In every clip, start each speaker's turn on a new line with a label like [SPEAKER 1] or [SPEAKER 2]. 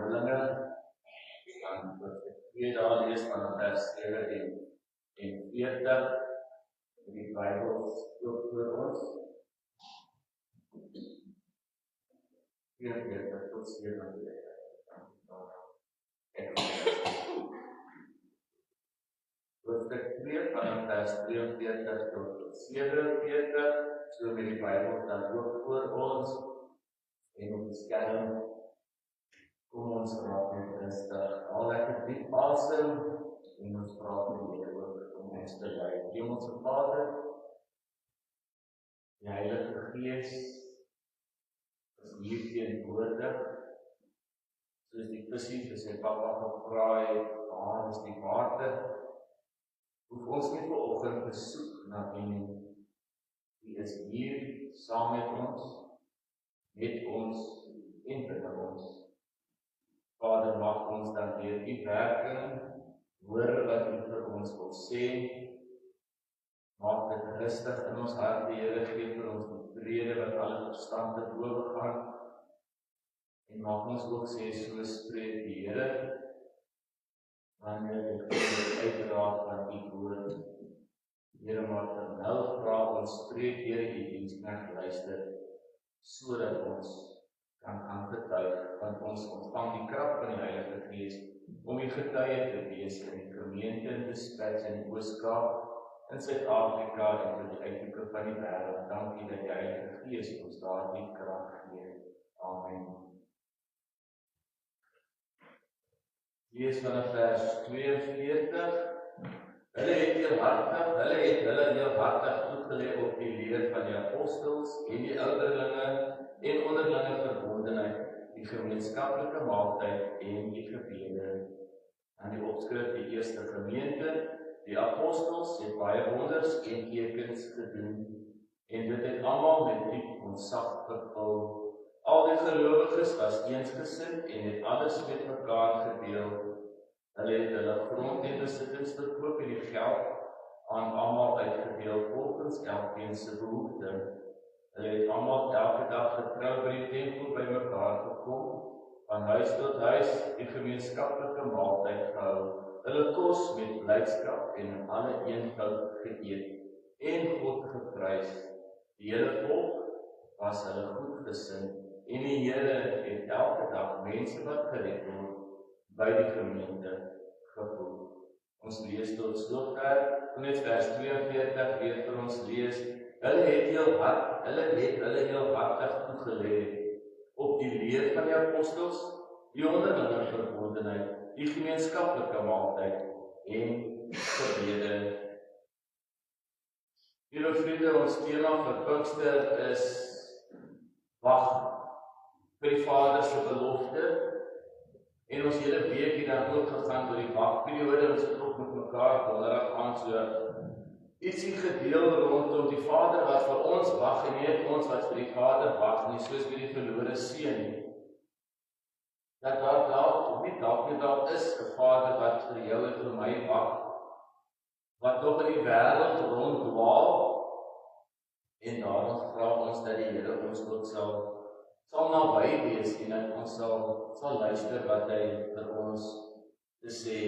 [SPEAKER 1] Handelinge, dan vir 2 dae lees van vers 7 en 40, die Bybel oop voor ons. 44 tot 47. Hoofstuk 2 van vers 43 tot 47, so met die Bybel dan ook voor ons, en op die skerm, kom ons raak met rustig, al lekker diep asem, en ons praat met die Here om ons te lei. Hemelse Vader, die Heilige Gees, is hier teenwoordig, soos die visie vir sy papa gevra het, waar is die water? Hoef ons nie vanoggend te soek na nie. Die is hier saam met ons en binne ons. Vader, mag ons dan weer die werking hoor wat U vir ons wil sê. Maak dit rustig in ons harte, Here, gee vir ons die vrede wat alle verstand te bowe gaan. En mag ons ook sê, so spreek die Here, wanneer dit uitraak van die woord. Here, maar nou vra ons, spreek Here, die diensknegt luister, sodat ons kan aangetuig, want ons ontvang die krag van die Heilige Gees, om die getuie te wees in die gemeente in Dispatch in die Oos-Kaap, in Suid-Afrika en vir die uithoeke van die wêreld. Dankie dat die Heilige Gees ons daardie krag gee. Amen. Lees vanaf vers 42. Hulle het heel hartig toegelê op die leer van die apostels en die ouderlinge en onderlinge verbondenheid, die gemeenskaplike maaltyd en die gebede. Aan die opskrif die eerste gemeente, die apostels het baie wonders en tekens gedoen, en dit het almal met diep ontzag vervul. Al die gelowiges was eensgesind en het alles met mekaar gedeel. Hulle het hulle grond en besittings verkoop en die geld aan almal uitgedeel volgens elkeen se behoefte. Hulle het almal elke dag getrou by die tempel by mekaar gekom, van huis tot huis die gemeenskaplike maaltyd gehou. Hulle kos met blydskap en in alle eenvoud geëet en God geprys. Die hele volk was hulle goedgesind en die Here het elke dag mense wat gered word by die gemeente gevoeg. Ons lees tot sover, net vers 42 weer vir ons lees. Hulle het heel hartig toegelê op die leer van die apostels, die onderlinge verbondenheid, die gemeenskaplike maaltyd en gebede. Liewe vriende, ons tema vir Pinkster is wag vir die Vader se belofte. En ons hele week het dan ook gegaan oor die wagperiode, ons het ook met mekaar donderdag aan so ietsie gedeel rondom die Vader wat vir ons wag en nie ons wat vir die Vader wag nie, soos by die verlore seun. Dat daar is 'n Vader wat vir jou en vir my wag, wat nog in die wêreld ronddwaal, en daarom vra ons dat die Here ons ook sal naby wees en dat ons sal luister wat hy vir ons te sê.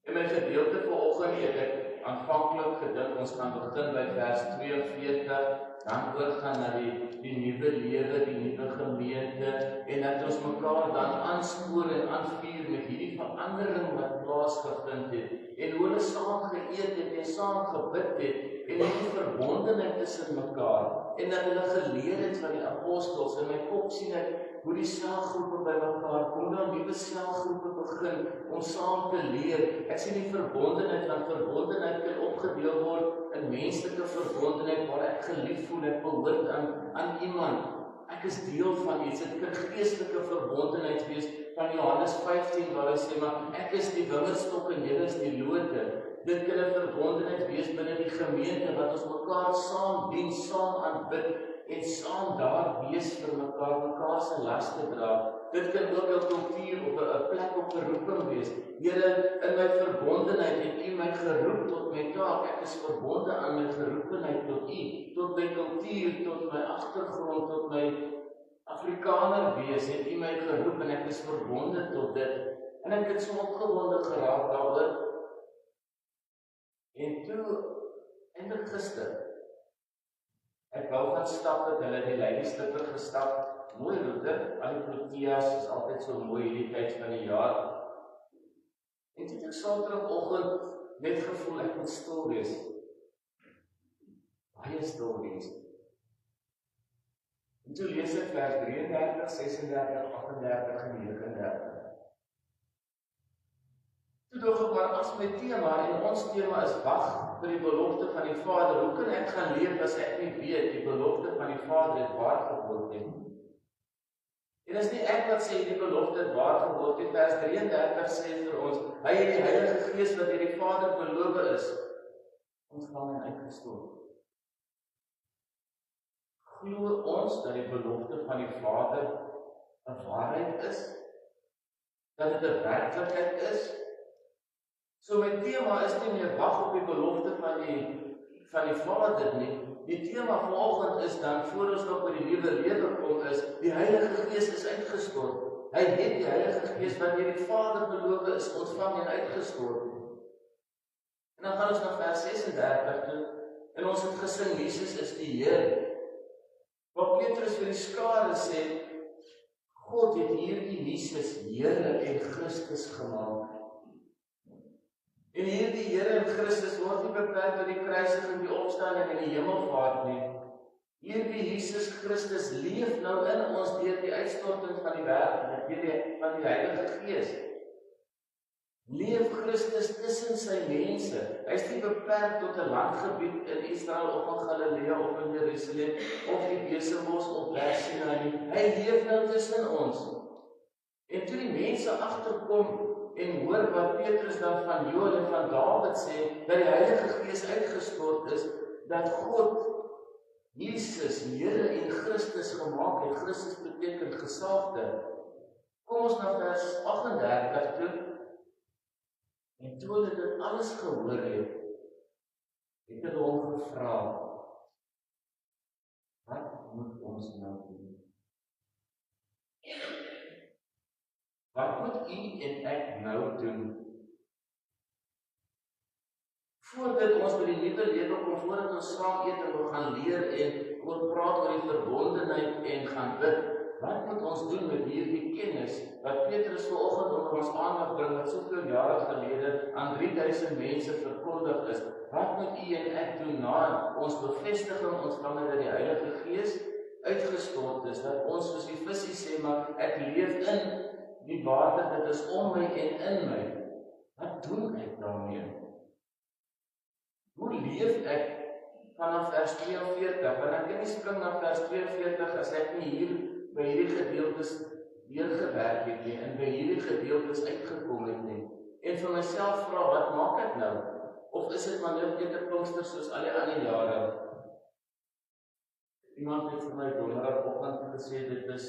[SPEAKER 1] In my gedeelte vanoggend het ek aanvanklik gedink ons gaan begin by vers 42, dan oorgaan na die nuwe lewe, die nuwe gemeente, en dat ons mekaar dan aanspoor en aanvuur met hierdie verandering wat plaasgevind het, en hoe hulle saam geëet het en saam gebid het, en die verbondenheid tussen mekaar, en dat hulle geleer het van die apostels. In my kop sien ek hoe die selgroepe by mekaar kom, dan nuwe selgroepe begin om saam te leer. Ek sien die verbondenheid, want verbondenheid kan opgedeel word in menslike verbondenheid waar ek gelief voel, ek behoort aan iemand. Ek is deel van iets. Dit kan geestelike verbondenheid wees van Johannes 15 waar hy sê, maar ek is die wingerdstok en julle is die lote. Dit kan 'n verbondenheid wees binne die gemeente wat ons mekaar saam dien, saam aanbid en saam daar wees vir mekaar se laste dra. Dit kan ook 'n kultuur of 'n plek op geroeping wees. Here, in my verbondenheid het U my geroep tot my taak. Ek is verbonde aan my geroepenheid tot U, tot my kultuur, tot my agtergrond, tot my Afrikaner wees, het U my geroep en ek is verbonde op dit. En ek het so opgewonde geraak daaroor. En toe, eintlik gister, ek wou gaan stap met hulle die Lady-slipper gestap, mooi roete, al die Proteas is altyd so mooi hierdie tyd van die jaar. En toe het ek Saterdagoggend net gevoel ek moet stil wees. Baie stil wees. En toe lees ek vers 33, 36, 38 en 39. Toe dog ek maar as my tema, en ons tema is wag vir die belofte van die Vader. Hoe kan ek gaan leef as ek nie weet die belofte van die Vader het waar geword het? En is nie ek wat sê die belofte het waar geword het. Vers 33 sê vir ons, hy het die Heilige Gees wat deur die Vader beloof is, ontvang en uitgestort. Glo ons dat die belofte van die Vader 'n waarheid is? Dat dit 'n werklikheid is? So my tema is nie meer wag op die belofte van die Vader nie. Die tema vanoggend is dan, voor ons nog by die nuwe lewe kom, is die Heilige Gees is uitgestort. Hy het die Heilige Gees wat deur die Vader beloof is, ontvang en uitgestort. En dan gaan ons na vers 36 toe, en ons het gesing, Jesus is die Heer. Waar Petrus vir die skare sê, God het hierdie Jesus Here en Christus gemaak. En hierdie Here en Christus word nie beperk tot die kruisiging, die opstanding en die hemelvaart nie. Hierdie Jesus Christus leef nou in ons deur die uitstorting van die van die Heilige Gees. Leef Christus tussen sy mense. Hy is nie beperk tot 'n landgebied in Israel of in Galilea of in Jerusalem of die Besebos of Berg nie. Hy leef nou tussen ons. En toe die mense agterkom en hoor wat Petrus dan van Joël en van Dawid sê, dat die Heilige Gees uitgestort is, dat God Jesus, Here en Christus gemaak het. Christus beteken gesalfde. Kom ons na vers 38 toe. En toe hulle dit alles gehoor het hulle hom gevra, wat moet ons nou doen? Wat moet u en ek nou doen? Voordat ons by die nuwe lewe kom, voordat ons saam eet en we gaan leer en oor praat oor die verbondenheid en gaan bid, wat moet ons doen met hierdie kennis wat Petrus vanoggend onder ons aandag bring, wat soveel jare gelede aan 3000 mense verkondig is? Wat moet u en ek doen na ons bevestiging ontvang dat die Heilige Gees uitgestort is, dat ons soos die visie sê, maar ek leef in die water, dit is om my en in my. Wat doen ek daarmee? Hoe leef ek vanaf vers 42? Want ek kan nie spring na vers 42 as ek nie hier by hierdie gedeeltes deurgewerk het nie, en by hierdie gedeeltes uitgekom het nie. En vir myself vra, wat maak ek nou? Of is dit maar net Peter Pinkster soos al die ander jare? Iemand het vir my donderdagoggend gesê, dit is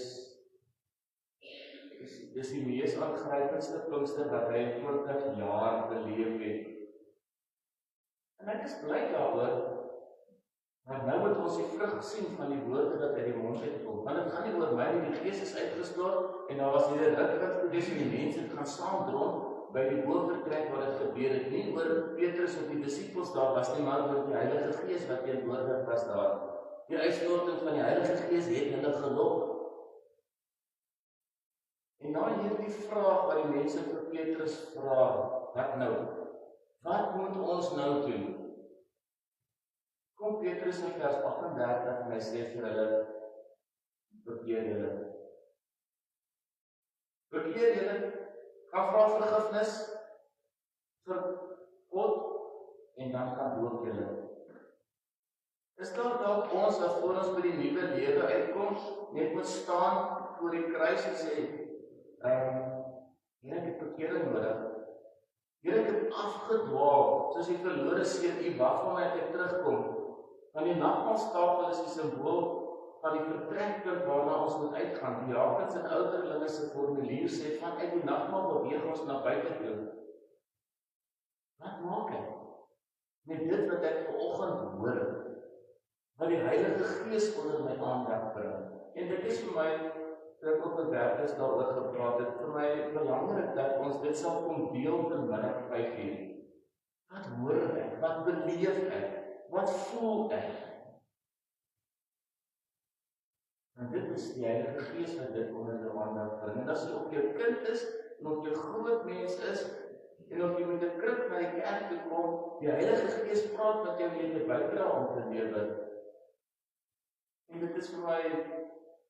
[SPEAKER 1] die mees aangrypendste Pinkster wat hy 20 jaar beleef het. En ek is bly daaroor, maar nou moet ons die vrug sien van die woorde wat uit die mond uitkom. Want dit gaan nie oor my nie, die Gees is uitgestort, en daar was hierdie ruk gewees en die mense het gaan saamdrom by die hoofvertrek waar dit gebeur het. Nie oor Petrus of die disippels daar was nie, maar oor die Heilige Gees wat teenwoordig was daar. Die uitstorting van die Heilige Gees het hulle gelok. En na hierdie vraag wat die mense vir Petrus vra, wat nou? Wat moet ons nou doen? Kom Petrus in vers 38 en hy sê vir hulle, bekeer julle. Bekeer julle, gaan vra vergifnis vir God en dan gaan doop julle. Is daar dalk ons wat voor ons by die nuwe lewe uitkom, net moet staan voor die kruis en sê, Here, ek het bekering nodig. Here, ek het afgedwaal, soos die verlore seun, u wag vir my as ek terugkom. Want die nagmaaltafel is die simbool van die vertrekpunt waarna ons moet uitgaan. Die Jakobus en ouderlinge se formulier sê, van uit die nagmaal beweeg ons na buite toe. Wat maak ek met dit wat ek vanoggend hoor? Wat die Heilige Gees onder my aandag bring. En dit is vir my, toe ek op 'n werk is daaroor gepraat het, vir my belangrik sal kom deel vanmiddag 5:00. Wat hoor ek? Wat beleef ek? Wat voel ek? En dit is die Heilige Gees wat dit onder jou aandag bring. En as jy op jou kind is, en op jou groot mens is, en of jy met 'n kruk na die kerk toe kom, die Heilige Gees praat met jou en jy bydra om te lewe. En dit is vir my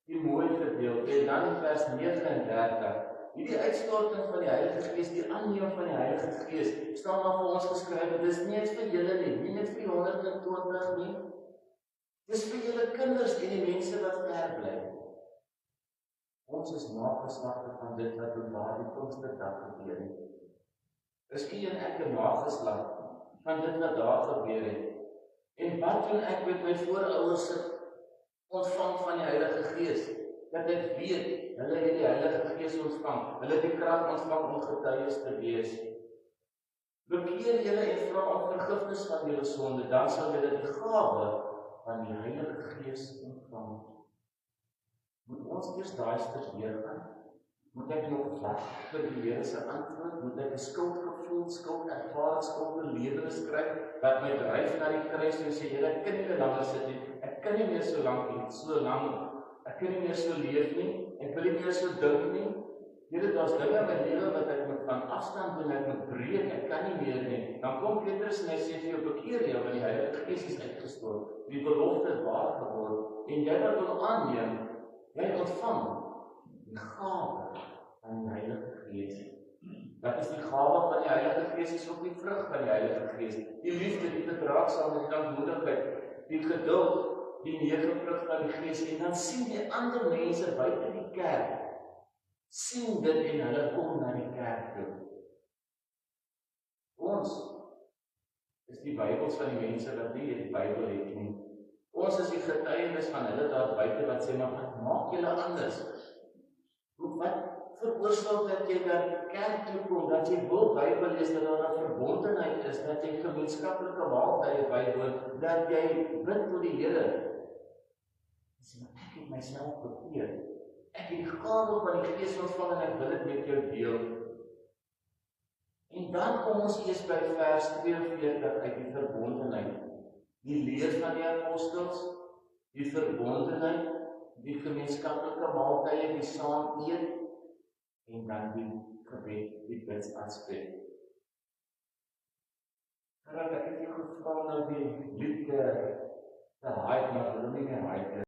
[SPEAKER 1] die mooi gedeelte. En dan in vers 39, hierdie uitstorting van die Heilige Gees, die aanneem van die Heilige Gees, staan daar vir ons geskryf, dit is nie net vir julle nie net vir die 120 nie, dis vir julle kinders en die mense wat ver bly. Ons is nageslagte van dit wat op daardie Pinksterdag gebeur het. Is u en ek 'n nageslag van dit wat daar gebeur het? En wat doen ek met my voorouers se ontvang van die Heilige Gees? Dat ek weet, hulle het die Heilige Gees ontvang, hulle het die krag ontvang om getuies te wees. Bekeer julle en vra om vergifnis van julle sonde, dan sal julle die gawe van die Heilige Gees ontvang. Moet ons eers daai stuk deurgaan? Moet ek nog wag vir die Here se antwoord? Moet ek 'n skuldgevoel, skuldervaring, skuldbelewenis kry wat my dryf na die kruis en sê, Here, ek kan nie meer langer sit nie. Ek kan nie meer so lank, ek kan nie meer so leef nie. Ek wil nie meer so dink nie. Here, daar's dinge in my lewe wat ek moet van afstand doen, ek moet breek, ek kan nie meer nie. Dan kom Petrus en hy sê vir jou, bekeer jou, want die Heilige Gees is uitgestort. Die belofte is waar geword. En jy wat wil aanneem, jy ontvang die gawe van die Heilige Gees. Wat is die gawe van die Heilige Gees? Is ook die vrug van die Heilige Gees. Die liefde, die verdraagsaamheid, die dankmoedigheid, die geduld, die 9 vrug van die Gees. En dan sien die ander mense buite die kerk, sien dit en hulle kom na die kerk toe. Ons is die Bybels van die mense wat nie die Bybel het nie. Ons is die getuienis van hulle daar buite wat sê, maar wat maak julle anders? Wat veroorsaak dat jy na die kerk toe kom, dat jy wil Bybel lees, dat daar 'n verbondenheid is, dat jy gemeenskaplike maaltye bywoon, dat jy bid tot die Here? Dis maar ek het myself bekeer. Ek het die gawe van die Gees ontvang en ek wil dit met jou deel. En dan kom ons eers by vers 42 uit die verbondenheid. Die leer van die apostels, die verbondenheid, die gemeenskaplike maaltye, die saam eet, en dan die gebed, die bidsaspek. Ek het jou gevra nou die lied te hype, maar hulle nie meer hype.